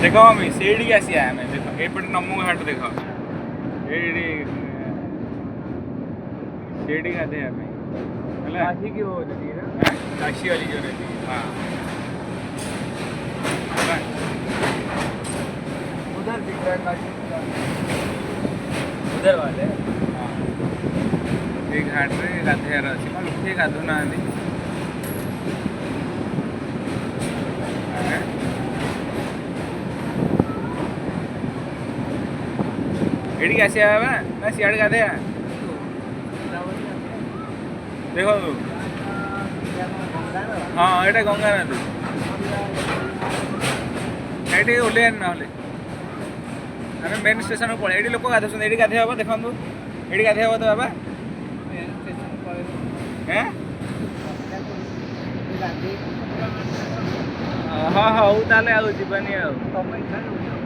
देखो मम्मी सीढ़ी कैसी आया मैं देखो एपटे नमू घाट देखो एडी सीढ़ी का दे हमें मतलब काशी की वो नदी है ना काशी वाली जो नदी हाँ उधर दिख रहा है काशी उधर वाले हाँ ये घाट रे गाधेयार अच्छी मैं लोग गाधु ना एडी कैसे आया मैं सियाड़ गाधे देखो तू हाँ एटा गंगा नदी एटी ओले ना ओले आम मेन स्टेशन पड़े ये लोक गाधुन ये गाधे हम देखु ये गाधे हम तो बाबा हाँ हाँ हूँ ताले आनी